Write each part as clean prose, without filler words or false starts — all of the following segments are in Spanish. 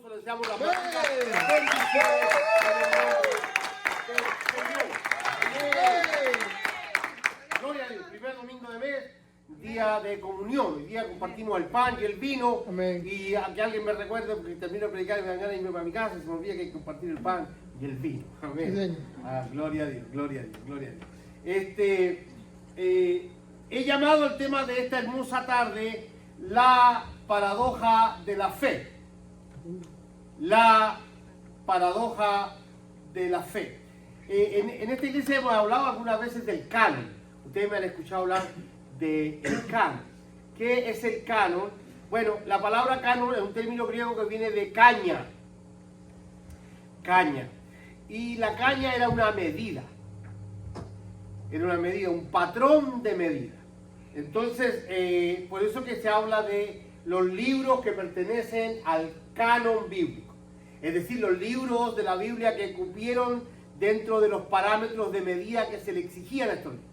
aplauso, le deseamos la máxima bendición en el nombre del Señor. Gloria a Dios. Primer domingo de mes, día de comunión. Hoy día compartimos el pan y el vino. Amén. Y a que alguien me recuerde, porque termino de predicar y me dan ganas de irme para mi casa, se me olvida que hay que compartir el pan y el vino. Amén. Gloria a Dios, gloria a Dios, gloria a Dios. He llamado el tema de esta hermosa tarde la paradoja de la fe. La paradoja de la fe. En esta iglesia hemos hablado algunas veces del canon. Ustedes me han escuchado hablar del canon. ¿Qué es el canon? Bueno, la palabra canon es un término griego que viene de caña. Caña. Y la caña era una medida. Era una medida, un patrón de medida. Entonces, por eso que se habla de los libros que pertenecen al canon bíblico. Es decir, los libros de la Biblia que cumplieron dentro de los parámetros de medida que se le exigían a estos libros.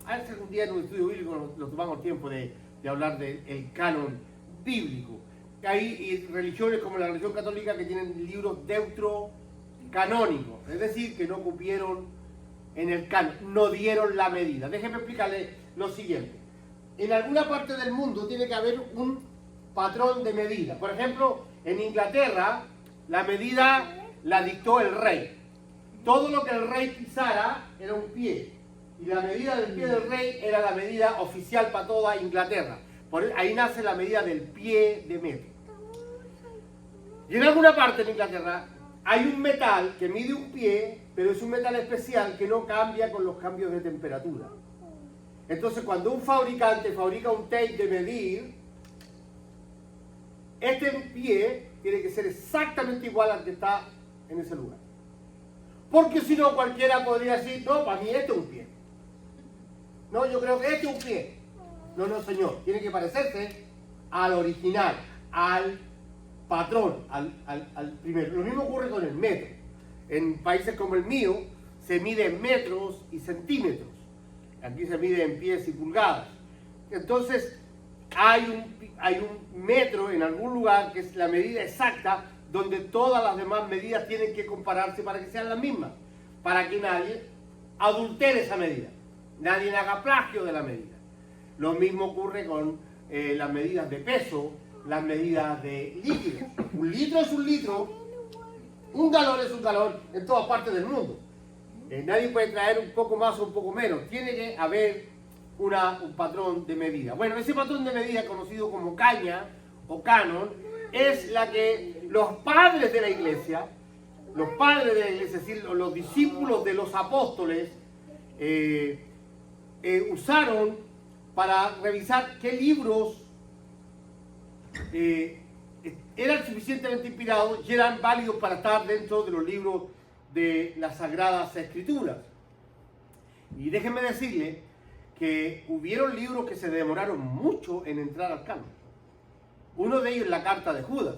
A veces un día en un estudio bíblico nos tomamos tiempo de hablar del canon bíblico. Hay religiones como la religión católica que tienen libros deuterocanónicos, es decir, que no cumplieron en el canon, no dieron la medida. Déjenme explicarles lo siguiente. En alguna parte del mundo tiene que haber un patrón de medida. Por ejemplo, en Inglaterra, la medida la dictó el rey. Todo lo que el rey pisara era un pie. Y la medida del pie del rey era la medida oficial para toda Inglaterra. Ahí nace la medida del pie de metro. Y en alguna parte de Inglaterra hay un metal que mide un pie, pero es un metal especial que no cambia con los cambios de temperatura. Entonces, cuando un fabricante fabrica un tape de medir, este pie tiene que ser exactamente igual al que está en ese lugar. Porque si no, cualquiera podría decir, no, para mí este es un pie. No, yo creo que este es un pie. No, no, señor. Tiene que parecerse al original, al patrón, al primero. Lo mismo ocurre con el metro. En países como el mío, se mide en metros y centímetros. Aquí se mide en pies y pulgadas. Entonces, hay un metro en algún lugar que es la medida exacta, donde todas las demás medidas tienen que compararse para que sean las mismas. Para que nadie adultere esa medida. Nadie haga plagio de la medida. Lo mismo ocurre con las medidas de peso, las medidas de líquidos. Un litro es un litro, un galón es un galón en todas partes del mundo. Nadie puede traer un poco más o un poco menos. Tiene que haber un patrón de medida. Bueno, ese patrón de medida, conocido como caña o canon, es la que los padres de la iglesia, es decir, los discípulos de los apóstoles, usaron para revisar qué libros eran suficientemente inspirados y eran válidos para estar dentro de los libros de las Sagradas Escrituras. Y déjenme decirle que hubieron libros que se demoraron mucho en entrar al canon. Uno de ellos es la carta de Judas.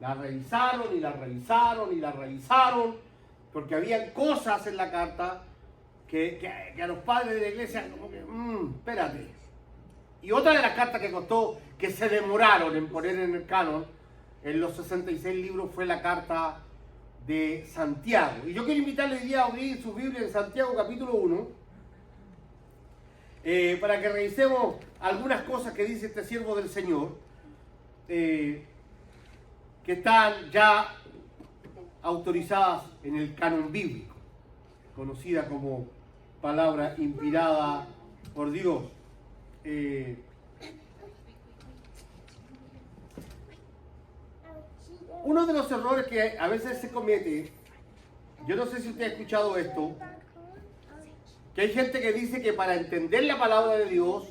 La revisaron y la revisaron y la revisaron, porque había cosas en la carta que a los padres de la iglesia como que, espérate. Y otra de las cartas que se demoraron en poner en el canon, en los 66 libros, fue la carta de Santiago. Y yo quiero invitarle hoy día a abrir su Biblia en Santiago capítulo 1, para que revisemos algunas cosas que dice este siervo del Señor, que están ya autorizadas en el canon bíblico, conocida como palabra inspirada por Dios. Uno de los errores que a veces se comete, yo no sé si usted ha escuchado esto, que hay gente que dice que para entender la palabra de Dios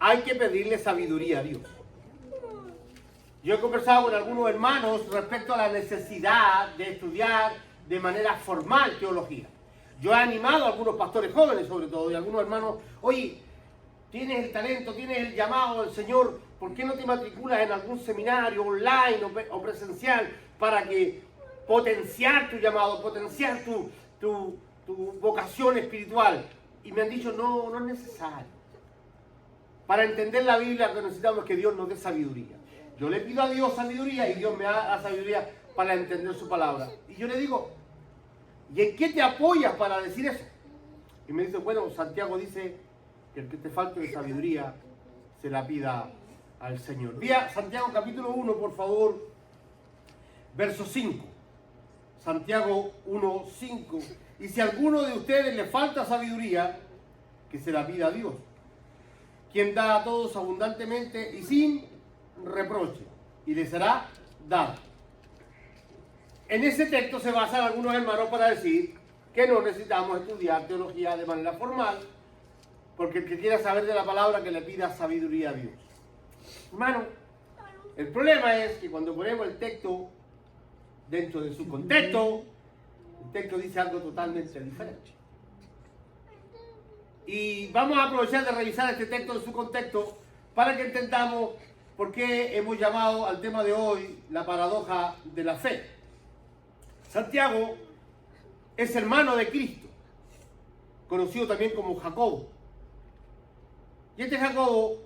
hay que pedirle sabiduría a Dios. Yo he conversado con algunos hermanos respecto a la necesidad de estudiar de manera formal teología. Yo he animado a algunos pastores jóvenes, sobre todo, y a algunos hermanos, oye, tienes el talento, tienes el llamado del Señor, ¿por qué no te matriculas en algún seminario online o presencial para que potenciar tu llamado, potenciar tu vocación espiritual? Y me han dicho, no es necesario. Para entender la Biblia lo que necesitamos es que Dios nos dé sabiduría. Yo le pido a Dios sabiduría y Dios me da la sabiduría para entender su palabra. Y yo le digo, ¿y en qué te apoyas para decir eso? Y me dice, bueno, Santiago dice que el que te falte de sabiduría se la pida al Señor. Vía Santiago capítulo 1, por favor, verso 5. Santiago 1, 5. Y si a alguno de ustedes le falta sabiduría, que se la pida a Dios, quien da a todos abundantemente y sin reproche, y le será dado. En ese texto se basan algunos hermanos para decir que no necesitamos estudiar teología de manera formal, porque el que quiera saber de la palabra, que le pida sabiduría a Dios. Hermano, el problema es que cuando ponemos el texto dentro de su contexto, el texto dice algo totalmente diferente. Y vamos a aprovechar de revisar este texto en su contexto para que entendamos por qué hemos llamado al tema de hoy la paradoja de la fe. Santiago es hermano de Cristo, conocido también como Jacobo. Y este Jacobo,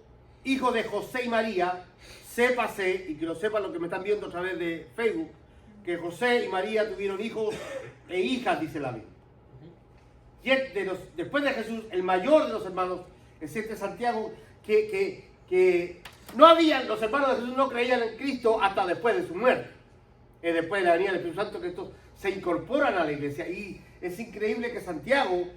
hijo de José y María, sépase, y que lo sepan los que me están viendo a través de Facebook, que José y María tuvieron hijos e hijas, dice la Biblia. Y después de Jesús, el mayor de los hermanos es este Santiago, que no habían, los hermanos de Jesús no creían en Cristo hasta después de su muerte. Después de la venida del Espíritu Santo, que estos se incorporan a la iglesia. Y es increíble que Santiago,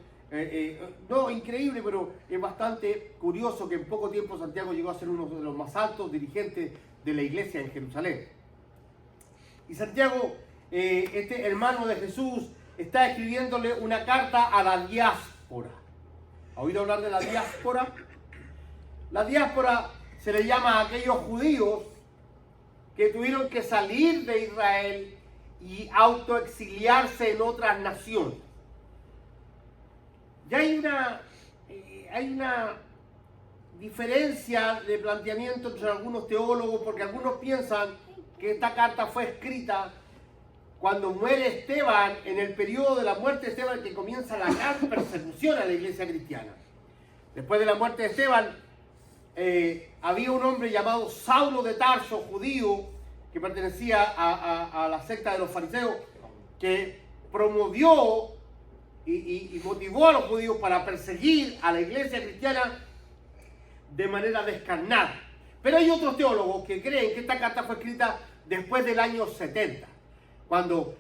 no increíble, pero es bastante curioso que en poco tiempo Santiago llegó a ser uno de los más altos dirigentes de la iglesia en Jerusalén. Y Santiago, este hermano de Jesús, está escribiéndole una carta a la diáspora. ¿Ha oído hablar de la diáspora? La diáspora se le llama a aquellos judíos que tuvieron que salir de Israel y autoexiliarse en otras naciones. Ya hay una diferencia de planteamiento entre algunos teólogos, porque algunos piensan que esta carta fue escrita cuando muere Esteban, en el periodo de la muerte de Esteban, que comienza la gran persecución a la iglesia cristiana. Después de la muerte de Esteban, había un hombre llamado Saulo de Tarso, judío, que pertenecía a la secta de los fariseos, que promovió y motivó a los judíos para perseguir a la iglesia cristiana de manera descarnada. Pero hay otros teólogos que creen que esta carta fue escrita después del año 70, cuando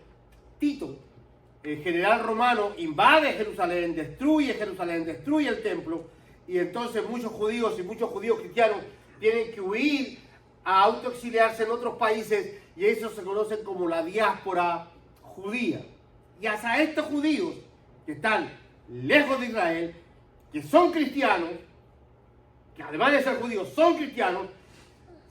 Tito, el general romano, invade Jerusalén, destruye el templo, y entonces muchos judíos cristianos tienen que huir a autoexiliarse en otros países, y eso se conocen como la diáspora judía. Y hasta estos judíos que están lejos de Israel, que son cristianos, que además de ser judíos son cristianos,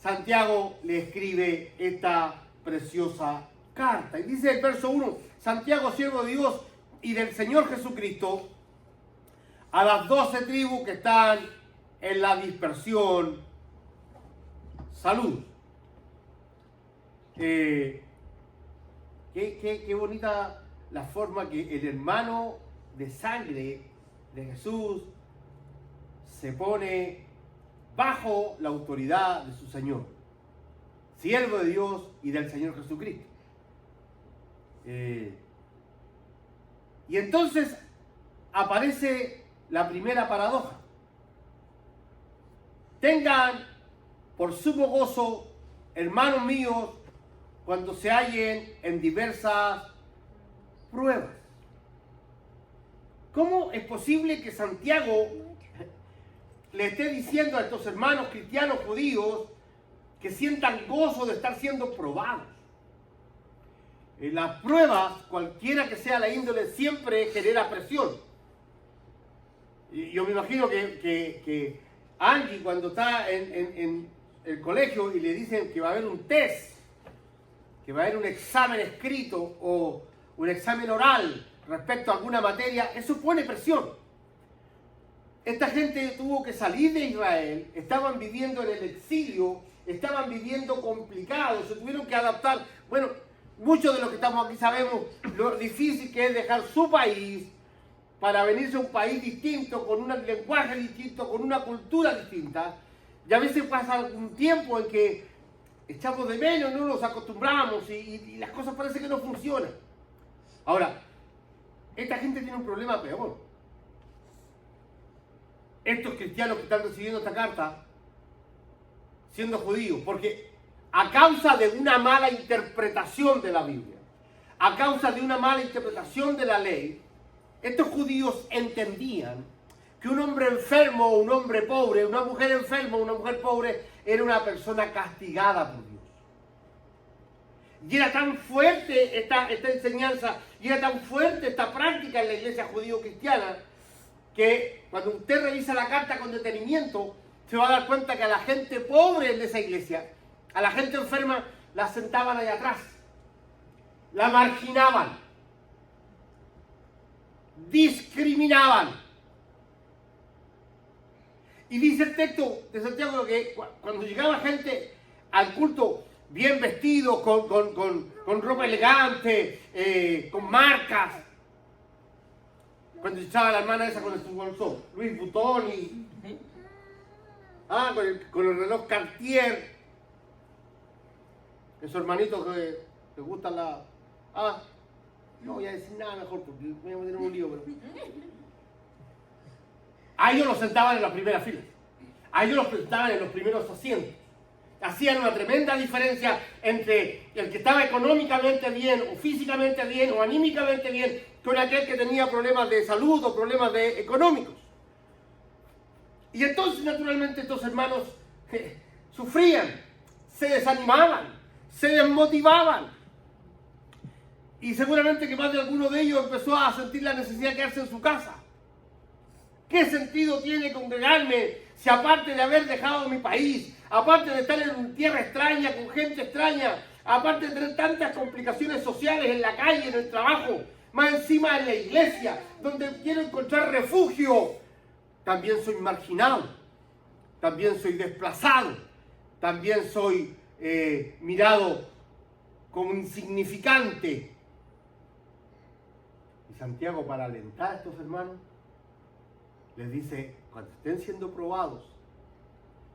Santiago le escribe esta preciosa carta. Y dice el verso 1, Santiago, siervo de Dios y del Señor Jesucristo, a las 12 tribus que están en la dispersión, salud. Qué bonita la forma que el hermano de sangre de Jesús se pone bajo la autoridad de su Señor, siervo de Dios y del Señor Jesucristo. Y entonces aparece la primera paradoja. Tengan por sumo gozo, hermanos míos, cuando se hallen en diversas pruebas. ¿Cómo es posible que Santiago le esté diciendo a estos hermanos cristianos judíos que sientan gozo de estar siendo probados? Las pruebas, cualquiera que sea la índole, siempre genera presión. Y yo me imagino que Angie, cuando está en el colegio y le dicen que va a haber un test, que va a haber un examen escrito o un examen oral respecto a alguna materia, eso pone presión. Esta gente tuvo que salir de Israel, estaban viviendo en el exilio, estaban viviendo complicados, se tuvieron que adaptar. Bueno, muchos de los que estamos aquí sabemos lo difícil que es dejar su país para venirse a un país distinto, con un lenguaje distinto, con una cultura distinta. Y a veces pasa algún tiempo en que echamos de menos, no nos acostumbramos y las cosas parece que no funcionan. Ahora, esta gente tiene un problema peor. Estos cristianos que están recibiendo esta carta, siendo judíos, porque a causa de una mala interpretación de la Biblia, a causa de una mala interpretación de la ley, estos judíos entendían que un hombre enfermo o un hombre pobre, una mujer enferma o una mujer pobre, era una persona castigada por Dios. Y era tan fuerte esta enseñanza, y era tan fuerte esta práctica en la iglesia judío-cristiana, que cuando usted revisa la carta con detenimiento, se va a dar cuenta que a la gente pobre de esa iglesia, a la gente enferma, la sentaban allá atrás, la marginaban, discriminaban. Y dice el texto de Santiago que cuando llegaba gente al culto bien vestido, con ropa elegante, con marcas, cuando estaba la hermana esa con el bolso, Louis Vuitton con el reloj Cartier, esos hermanitos que les gustan no voy a decir nada mejor porque me voy a meter en un lío, pero a ellos los sentaban en la primera fila, a ellos los sentaban en los primeros asientos. Hacían una tremenda diferencia entre el que estaba económicamente bien, o físicamente bien, o anímicamente bien, con aquel que tenía problemas de salud o problemas económicos. Y entonces, naturalmente, estos hermanos sufrían, se desanimaban, se desmotivaban. Y seguramente que más de alguno de ellos empezó a sentir la necesidad de quedarse en su casa. ¿Qué sentido tiene congregarme si aparte de haber dejado mi país, aparte de estar en una tierra extraña, con gente extraña, aparte de tener tantas complicaciones sociales en la calle, en el trabajo, más encima en la iglesia, donde quiero encontrar refugio, también soy marginado, también soy desplazado, también soy mirado como insignificante? Y Santiago, para alentar a estos hermanos, les dice, cuando estén siendo probados,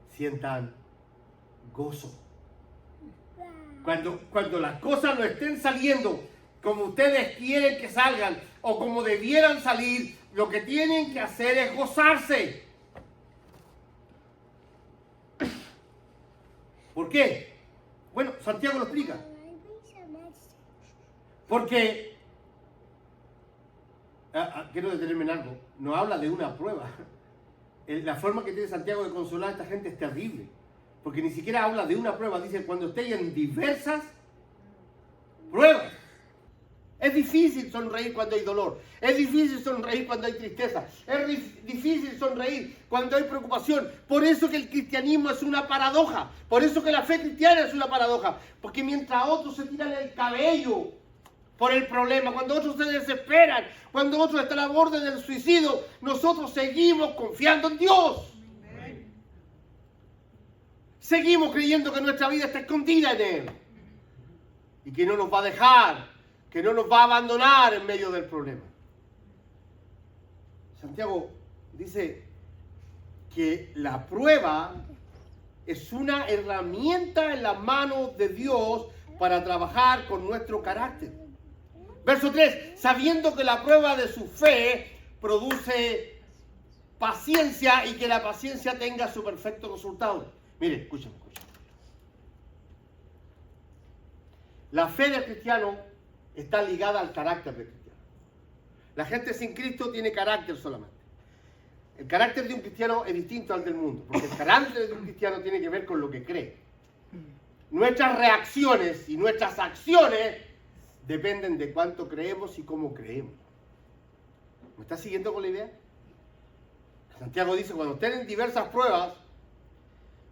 sientan gozo. Cuando las cosas no estén saliendo como ustedes quieren que salgan o como debieran salir, lo que tienen que hacer es gozarse. ¿Por qué? Bueno, Santiago lo explica. Porque quiero detenerme en algo, no habla de una prueba. La forma que tiene Santiago de consolar a esta gente es terrible, porque ni siquiera habla de una prueba, dice cuando estén en diversas pruebas. Es difícil sonreír cuando hay dolor, es difícil sonreír cuando hay tristeza, es difícil sonreír cuando hay preocupación. Por eso que el cristianismo es una paradoja, por eso que la fe cristiana es una paradoja, porque mientras otros se tiran el cabello por el problema, cuando otros se desesperan, cuando otros están al borde del suicidio, nosotros seguimos confiando en Dios. Amén. Seguimos creyendo que nuestra vida está escondida en Él y que no nos va a dejar, que no nos va a abandonar en medio del problema. Santiago dice que la prueba es una herramienta en las manos de Dios para trabajar con nuestro carácter. Verso 3, sabiendo que la prueba de su fe produce paciencia y que la paciencia tenga su perfecto resultado. Mire, escúchame. La fe del cristiano está ligada al carácter del cristiano. La gente sin Cristo tiene carácter solamente. El carácter de un cristiano es distinto al del mundo, porque el carácter de un cristiano tiene que ver con lo que cree. Nuestras reacciones y nuestras acciones dependen de cuánto creemos y cómo creemos. ¿Me está siguiendo con la idea? Santiago dice, cuando estén en diversas pruebas,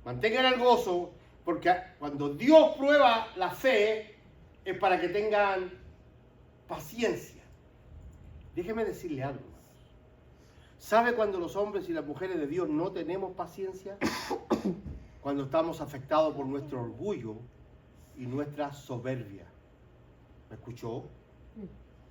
mantengan el gozo, porque cuando Dios prueba la fe, es para que tengan paciencia. Déjeme decirle algo. ¿Sabe cuando los hombres y las mujeres de Dios no tenemos paciencia? Cuando estamos afectados por nuestro orgullo y nuestra soberbia. ¿Me escuchó?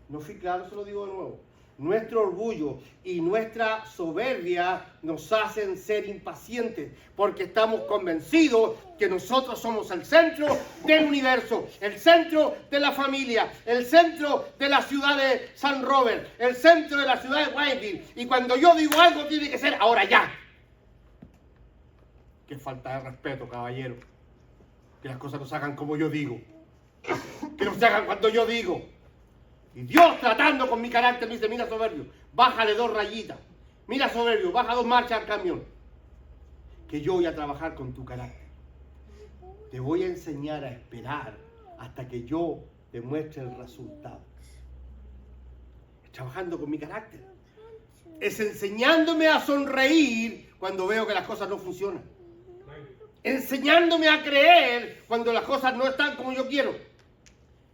No fui claro, se lo digo de nuevo. nuestro orgullo y nuestra soberbia nos hacen ser impacientes, porque estamos convencidos que nosotros somos el centro del universo, el centro de la familia, el centro de la ciudad de San Robert, el centro de la ciudad de Whiteville, y cuando yo digo algo tiene que ser ahora ya. Qué falta de respeto, caballero. Que las cosas no se hagan como yo digo, que no se hagan cuando yo digo. Y Dios, tratando con mi carácter, me dice: mira, soberbio, bájale 2 rayitas. Mira, soberbio, baja 2 marchas al camión. Que yo voy a trabajar con tu carácter. Te voy a enseñar a esperar hasta que yo demuestre el resultado. Es trabajando con mi carácter. Es enseñándome a sonreír cuando veo que las cosas no funcionan. Enseñándome a creer cuando las cosas no están como yo quiero.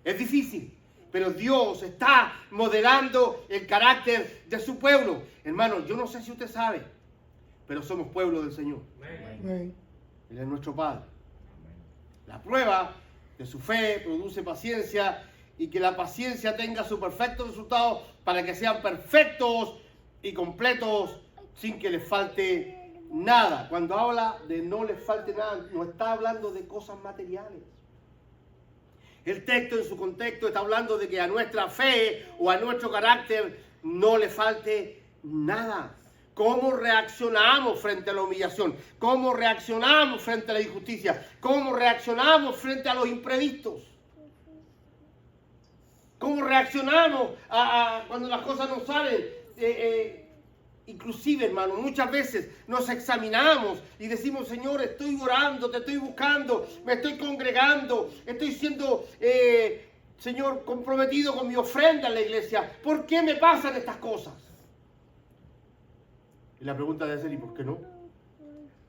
Es difícil. Pero Dios está modelando el carácter de su pueblo. Hermano, yo no sé si usted sabe, pero somos pueblo del Señor. Él es nuestro Padre. La prueba de su fe produce paciencia, y que la paciencia tenga su perfecto resultado para que sean perfectos y completos sin que les falte nada. Cuando habla de no les falte nada, no está hablando de cosas materiales. El texto en su contexto está hablando de que a nuestra fe o a nuestro carácter no le falte nada. ¿Cómo reaccionamos frente a la humillación? ¿Cómo reaccionamos frente a la injusticia? ¿Cómo reaccionamos frente a los imprevistos? ¿Cómo reaccionamos cuando las cosas no salen? Inclusive, hermano, muchas veces nos examinamos y decimos: Señor, estoy orando, te estoy buscando, me estoy congregando, estoy siendo, Señor, comprometido con mi ofrenda en la iglesia. ¿Por qué me pasan estas cosas? Y la pregunta debe ser: ¿y por qué no?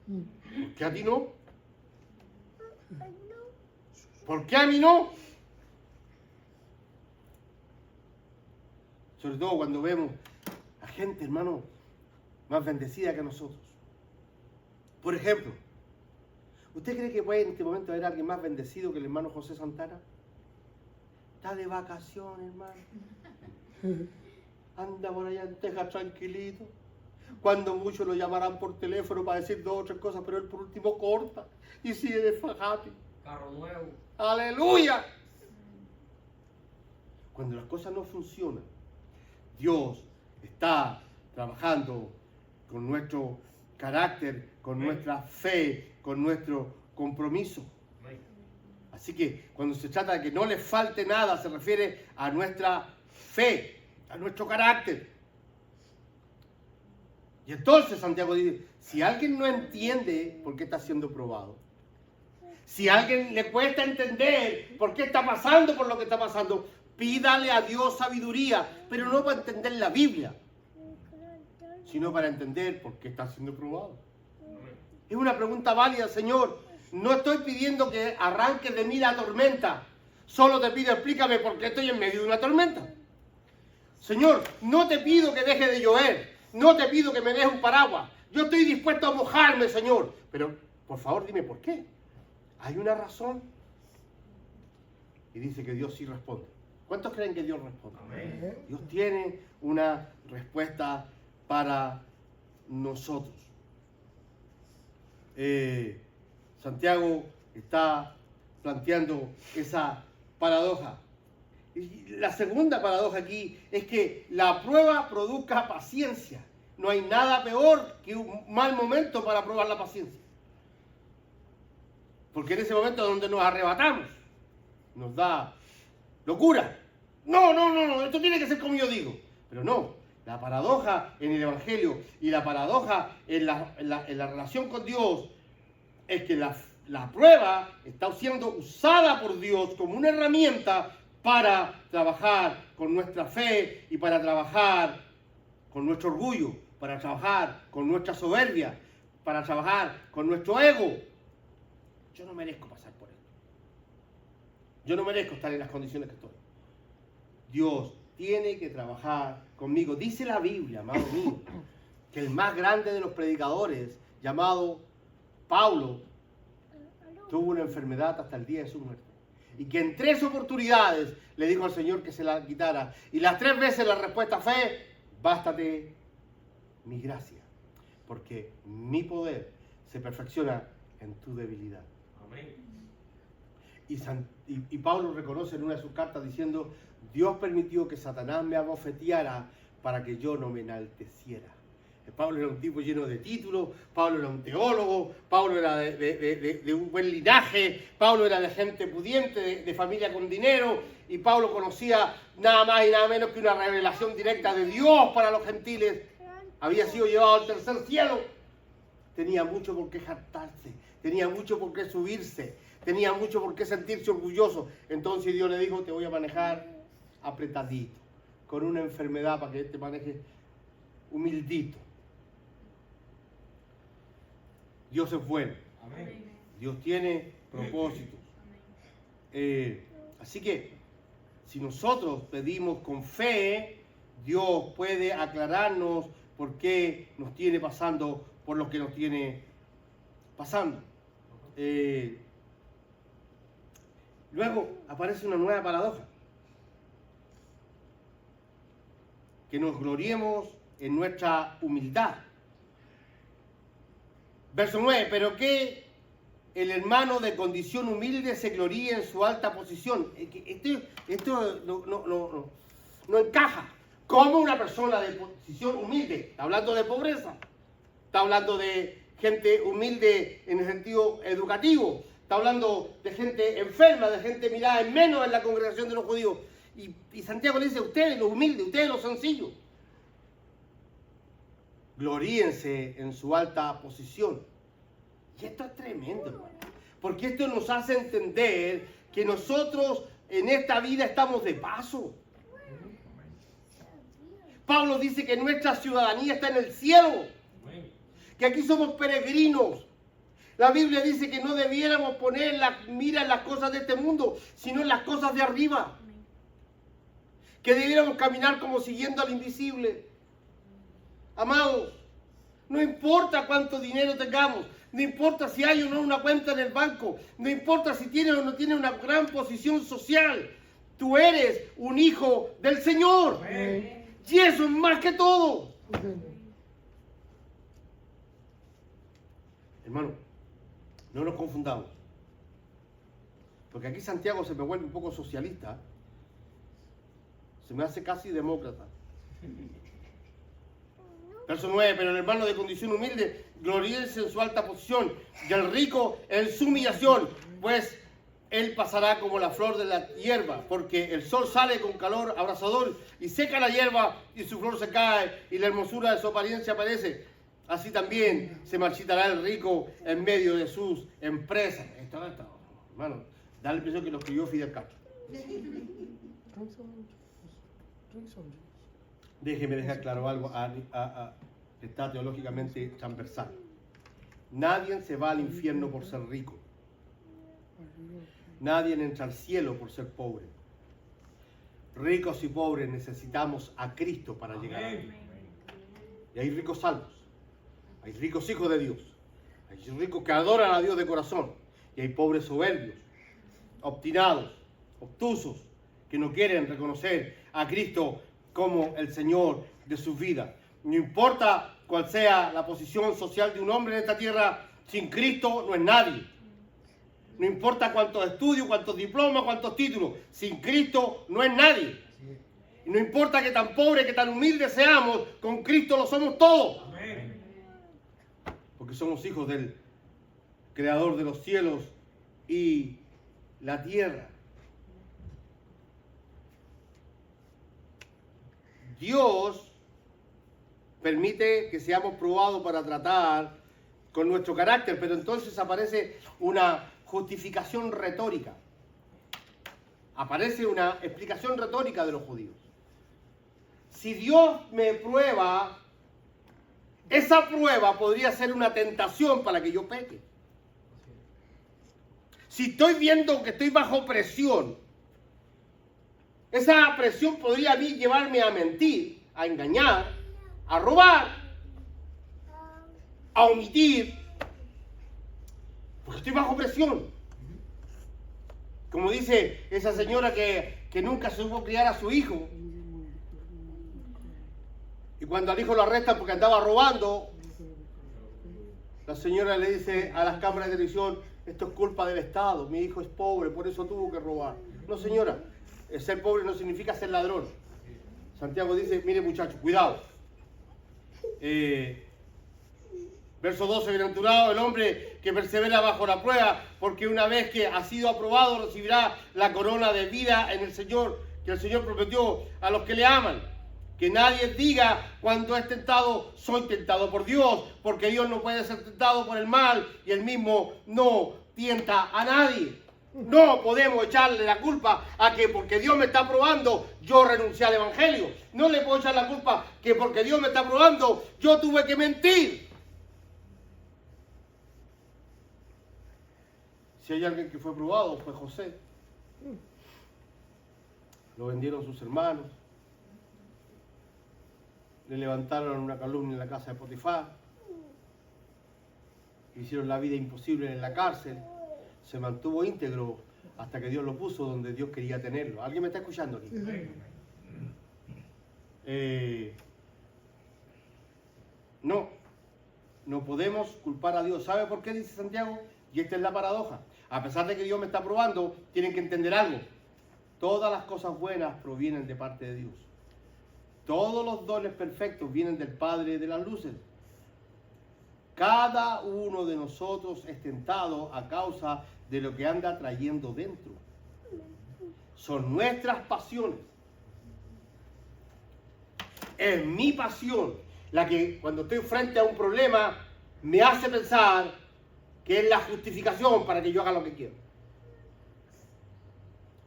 ¿Por qué a ti no? ¿Por qué a mí no? Sobre todo cuando vemos a gente, hermano, más bendecida que nosotros. Por ejemplo, ¿usted cree que puede en este momento haber alguien más bendecido que el hermano José Santana? Está de vacaciones, hermano. Anda por allá en Texas tranquilito. Cuando muchos lo llamarán por teléfono para decir 2 o 3 cosas, pero él por último corta y sigue de fajate. Carro nuevo. ¡Aleluya! Cuando las cosas no funcionan, Dios está trabajando con nuestro carácter, con nuestra fe, con nuestro compromiso. Así que cuando se trata de que no le falte nada, se refiere a nuestra fe, a nuestro carácter. Y entonces Santiago dice: si alguien no entiende por qué está siendo probado, si a alguien le cuesta entender por qué está pasando por lo que está pasando, pídale a Dios sabiduría, pero no para entender la Biblia, sino para entender por qué está siendo probado. Es una pregunta válida, Señor. No estoy pidiendo que arranques de mí la tormenta. Solo te pido: explícame por qué estoy en medio de una tormenta. Señor, no te pido que deje de llover. No te pido que me dejes un paraguas. Yo estoy dispuesto a mojarme, Señor. Pero, por favor, dime por qué. ¿Hay una razón? Y dice que Dios sí responde. ¿Cuántos creen que Dios responde? Amén. Dios tiene una respuesta para nosotros. Santiago está planteando esa paradoja. Y la segunda paradoja aquí es que la prueba produzca paciencia. No hay nada peor que un mal momento para probar la paciencia. Porque en ese momento es donde nos arrebatamos, nos da locura. No, esto tiene que ser como yo digo. Pero no, la paradoja en el Evangelio y la paradoja en la relación con Dios es que la prueba está siendo usada por Dios como una herramienta para trabajar con nuestra fe y para trabajar con nuestro orgullo, para trabajar con nuestra soberbia, para trabajar con nuestro ego. Yo no merezco pasar por esto. Yo no merezco estar en las condiciones que estoy. Dios tiene que trabajar conmigo. Dice la Biblia, amado mío, que el más grande de los predicadores, llamado Pablo, tuvo una enfermedad hasta el día de su muerte. Y que en 3 oportunidades le dijo al Señor que se la quitara. Y las 3 veces la respuesta fue: bástate mi gracia, porque mi poder se perfecciona en tu debilidad. Amén. Y Pablo reconoce en una de sus cartas diciendo, Dios permitió que Satanás me abofeteara para que yo no me enalteciera. Pablo era un tipo lleno de títulos, Pablo era un teólogo, Pablo era de un buen linaje, Pablo era de gente pudiente, de familia con dinero, y Pablo conocía nada más y nada menos que una revelación directa de Dios para los gentiles. Había sido llevado al tercer cielo. Tenía mucho por qué jactarse, tenía mucho por qué subirse, tenía mucho por qué sentirse orgulloso. Entonces Dios le dijo, te voy a manejar apretadito, con una enfermedad para que te manejes humildito. Dios es bueno. Amén. Dios tiene propósitos. Así que, si nosotros pedimos con fe, Dios puede aclararnos por qué nos tiene pasando por lo que nos tiene pasando. Luego aparece una nueva paradoja. Que nos gloriemos en nuestra humildad. Verso 9, pero que el hermano de condición humilde se gloríe en su alta posición. Esto no encaja. ¿Cómo una persona de posición humilde? Está hablando de pobreza. Está hablando de gente humilde en el sentido educativo. Está hablando de gente enferma, de gente mirada en menos en la congregación de los judíos. Y Santiago le dice, ustedes los humildes, ustedes los sencillos, gloríense en su alta posición. Y esto es tremendo, hermano, porque esto nos hace entender que nosotros en esta vida estamos de paso. Pablo dice que nuestra ciudadanía está en el cielo, que aquí somos peregrinos. La Biblia dice que no debiéramos poner la mira en las cosas de este mundo, sino en las cosas de arriba. Que debiéramos caminar como siguiendo al invisible. Amados, no importa cuánto dinero tengamos, no importa si hay o no una cuenta en el banco, no importa si tienes o no tienes una gran posición social, tú eres un hijo del Señor. Amén. Y eso es más que todo. Hermano, no nos confundamos. Porque aquí Santiago se me vuelve un poco socialista. Se me hace casi demócrata. Verso 9, pero el hermano de condición humilde gloríese en su alta posición, y el rico en su humillación, pues él pasará como la flor de la hierba, porque el sol sale con calor abrasador y seca la hierba y su flor se cae y la hermosura de su apariencia aparece. Así también se marchitará el rico en medio de sus empresas. Esto, hermano, da la impresión que lo escribió Fidel Castro. Déjeme dejar claro algo que está teológicamente transversal. Nadie se va al infierno por ser rico. Nadie entra al cielo por ser pobre. Ricos y pobres necesitamos a Cristo para llegar a Él. Y hay ricos salvos. Hay ricos hijos de Dios. Hay ricos que adoran a Dios de corazón. Y hay pobres soberbios, obstinados, obtusos, que no quieren reconocer a Cristo como el Señor de sus vidas. No importa cuál sea la posición social de un hombre en esta tierra, sin Cristo no es nadie. No importa cuántos estudios, cuántos diplomas, cuántos títulos, sin Cristo no es nadie. Y no importa que tan pobres, que tan humildes seamos, con Cristo lo somos todos. Amén. Porque somos hijos del Creador de los cielos y la tierra. Dios permite que seamos probados para tratar con nuestro carácter, pero entonces aparece una justificación retórica. Aparece una explicación retórica de los judíos. Si Dios me prueba, esa prueba podría ser una tentación para que yo peque. Si estoy viendo que estoy bajo presión, esa presión podría a mí llevarme a mentir, a engañar, a robar, a omitir, porque estoy bajo presión. Como dice esa señora que nunca supo criar a su hijo. Y cuando al hijo lo arrestan porque andaba robando, la señora le dice a las cámaras de televisión, esto es culpa del Estado, mi hijo es pobre, por eso tuvo que robar. No, señora, ser pobre no significa ser ladrón. Santiago dice, mire muchacho, cuidado. Verso 12, bienaventurado el hombre que persevera bajo la prueba, porque una vez que ha sido aprobado recibirá la corona de vida en el Señor, que el Señor prometió a los que le aman. Que nadie diga cuando es tentado, soy tentado por Dios, porque Dios no puede ser tentado por el mal y él mismo no tienta a nadie. No podemos echarle la culpa a que porque Dios me está probando, yo renuncié al Evangelio. No le puedo echar la culpa que porque Dios me está probando, yo tuve que mentir. Si hay alguien que fue probado, fue José. Lo vendieron sus hermanos. Le levantaron una calumnia en la casa de Potifar. Hicieron la vida imposible en la cárcel. Se mantuvo íntegro hasta que Dios lo puso donde Dios quería tenerlo. ¿Alguien me está escuchando aquí? No podemos culpar a Dios. ¿Sabe por qué? Dice Santiago. Y esta es la paradoja. A pesar de que Dios me está probando, tienen que entender algo. Todas las cosas buenas provienen de parte de Dios. Todos los dones perfectos vienen del Padre de las luces. Cada uno de nosotros es tentado a causa de lo que anda trayendo dentro. Son nuestras pasiones. Es mi pasión la que cuando estoy frente a un problema me hace pensar que es la justificación para que yo haga lo que quiero.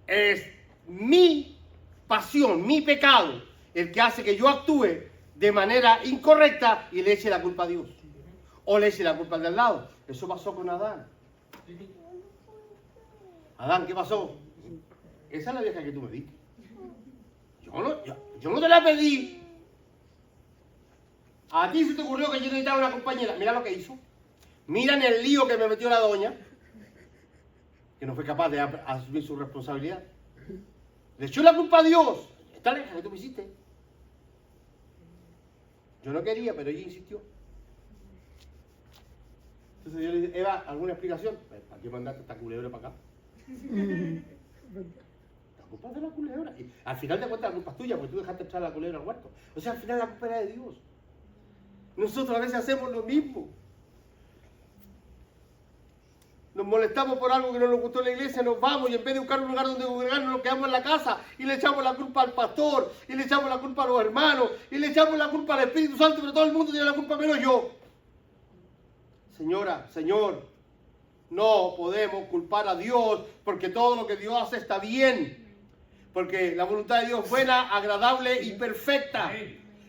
Es mi pasión, mi pecado, el que hace que yo actúe de manera incorrecta y le eche la culpa a Dios. O le eche la culpa al de al lado. Eso pasó con Adán. Adán, ¿qué pasó? Esa es la vieja que tú me diste. Yo no te la pedí. A ti se te ocurrió que yo necesitaba una compañera. Mira lo que hizo. Mira en el lío que me metió la doña, que no fue capaz de asumir su responsabilidad. Le echó la culpa a Dios. Esta vieja que tú me hiciste. Yo no quería, pero ella insistió. Entonces yo le dije, Eva, ¿alguna explicación? ¿Para qué mandaste esta culebra para acá? La culpa es de la culebra. Y al final de cuentas la culpa es tuya, porque tú dejaste echar la culebra al huerto. O sea, al final la culpa era de Dios. Nosotros a veces hacemos lo mismo. Nos molestamos por algo que no nos gustó en la iglesia, nos vamos y en vez de buscar un lugar donde congregarnos, nos quedamos en la casa y le echamos la culpa al pastor, y le echamos la culpa a los hermanos, y le echamos la culpa al Espíritu Santo, pero todo el mundo tiene la culpa menos yo. Señora, Señor, no podemos culpar a Dios porque todo lo que Dios hace está bien. Porque la voluntad de Dios es buena, agradable y perfecta.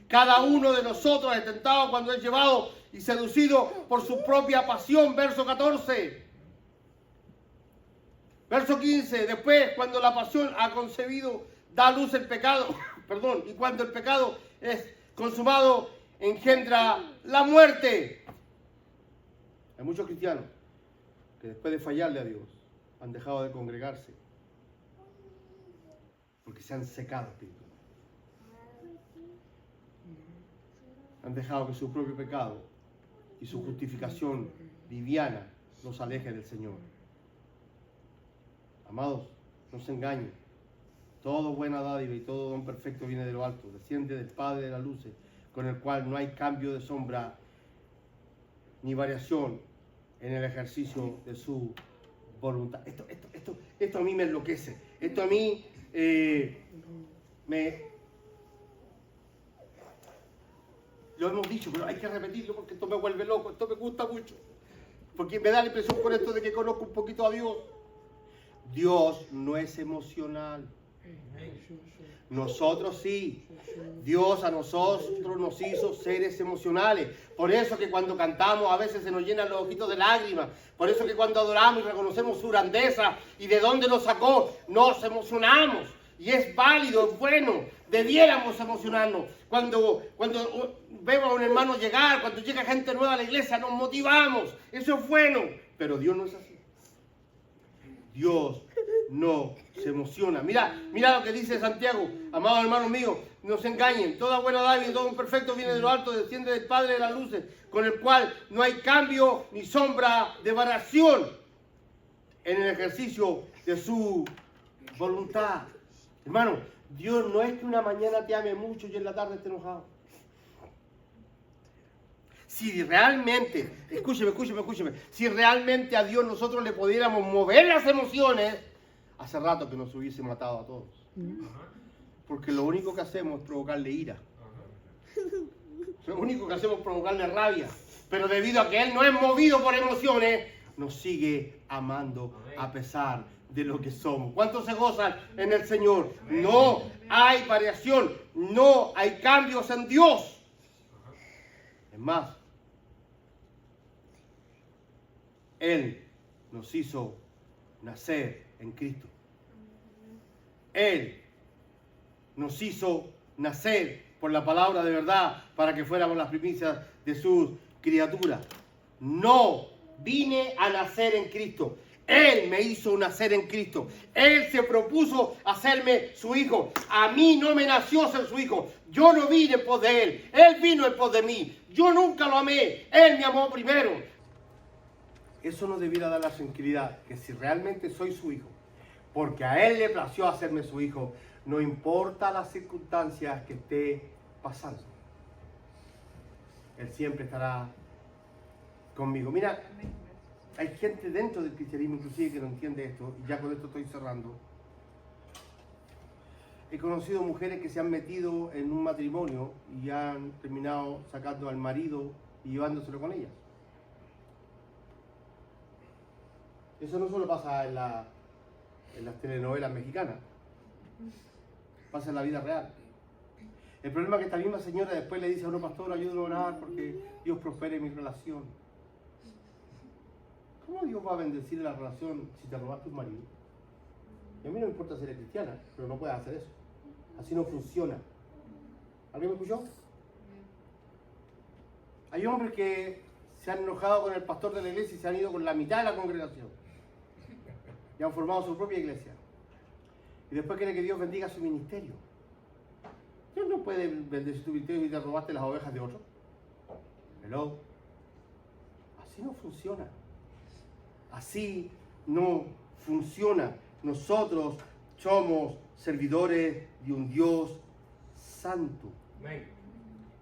Cada uno de nosotros es tentado cuando es llevado y seducido por su propia pasión. Verso 14. Verso 15. Después, cuando la pasión ha concebido, da a luz el pecado. Perdón. Y cuando el pecado es consumado, engendra la muerte. Hay muchos cristianos que después de fallarle a Dios han dejado de congregarse porque se han secado espiritualmente. Han dejado que su propio pecado y su justificación liviana los aleje del Señor. Amados, no se engañen. Todo buena dádiva y todo don perfecto viene de lo alto, desciende del Padre de las luces, con el cual no hay cambio de sombra ni variación en el ejercicio de su voluntad. Esto a mí me enloquece. Esto a mí lo hemos dicho, pero hay que repetirlo porque esto me vuelve loco, esto me gusta mucho. Porque me da la impresión con esto de que conozco un poquito a Dios. Dios no es emocional. Nosotros sí. Dios a nosotros nos hizo seres emocionales. Por eso que cuando cantamos a veces se nos llenan los ojitos de lágrimas. Por eso que cuando adoramos y reconocemos su grandeza y de dónde nos sacó, nos emocionamos. Y es válido, es bueno. Debiéramos emocionarnos. Cuando vemos a un hermano llegar, cuando llega gente nueva a la iglesia, nos motivamos. Eso es bueno. Pero Dios no es así. Dios no Se emociona. Mira lo que dice Santiago. Amados hermanos míos, no se engañen. Toda buena dádiva y todo un perfecto viene de lo alto, desciende del Padre de las luces, con el cual no hay cambio ni sombra de variación en el ejercicio de su voluntad. Hermano, Dios no es que una mañana te ame mucho y en la tarde esté enojado. Si realmente, escúcheme, si realmente a Dios nosotros le pudiéramos mover las emociones, hace rato que nos hubiese matado a todos. Porque lo único que hacemos es provocarle ira. Lo único que hacemos es provocarle rabia. Pero debido a que Él no es movido por emociones, nos sigue amando a pesar de lo que somos. ¿Cuántos se gozan en el Señor? No hay variación, no hay cambios en Dios. Es más, Él nos hizo nacer en Cristo. Él nos hizo nacer por la palabra de verdad para que fuéramos las primicias de sus criaturas. No vine a nacer en Cristo. Él me hizo nacer en Cristo. Él se propuso hacerme su hijo. A mí no me nació ser su hijo. Yo no vine en pos de Él. Él vino en pos de mí. Yo nunca lo amé. Él me amó primero. Eso nos debiera dar la tranquilidad que si realmente soy su hijo, porque a Él le plació hacerme su hijo, no importa las circunstancias que esté pasando, Él siempre estará conmigo. Mira, hay gente dentro del cristianismo inclusive que no entiende esto, y ya con esto estoy cerrando. He conocido mujeres que se han metido en un matrimonio y han terminado sacando al marido y llevándoselo con ellas. Eso no solo pasa en las telenovelas mexicanas, pasa en la vida real. El problema es que esta misma señora después le dice a uno, pastor, ayúdame a orar porque Dios prospere mi relación. ¿Cómo Dios va a bendecir la relación si te robaste un marido? Y a mí no me importa si eres cristiana, pero no puedes hacer eso. Así no funciona. ¿Alguien me escuchó? Hay hombres que se han enojado con el pastor de la iglesia y se han ido con la mitad de la congregación. Y han formado su propia iglesia. Y después quiere que Dios bendiga su ministerio. Dios no puede bendecir tu ministerio y te robaste las ovejas de otro. Hello. Así no funciona. Así no funciona. Nosotros somos servidores de un Dios santo.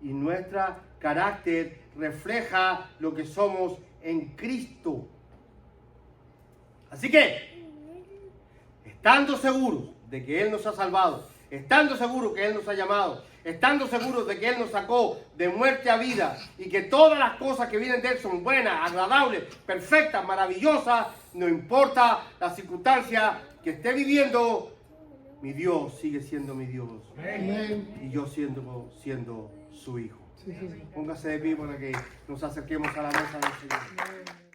Y nuestro carácter refleja lo que somos en Cristo. Así que, estando seguros de que Él nos ha salvado, estando seguros que Él nos ha llamado, estando seguros de que Él nos sacó de muerte a vida y que todas las cosas que vienen de Él son buenas, agradables, perfectas, maravillosas, no importa la circunstancia que esté viviendo, mi Dios sigue siendo mi Dios. Amén. Y yo siendo su hijo. Póngase de pie para que nos acerquemos a la mesa del Señor.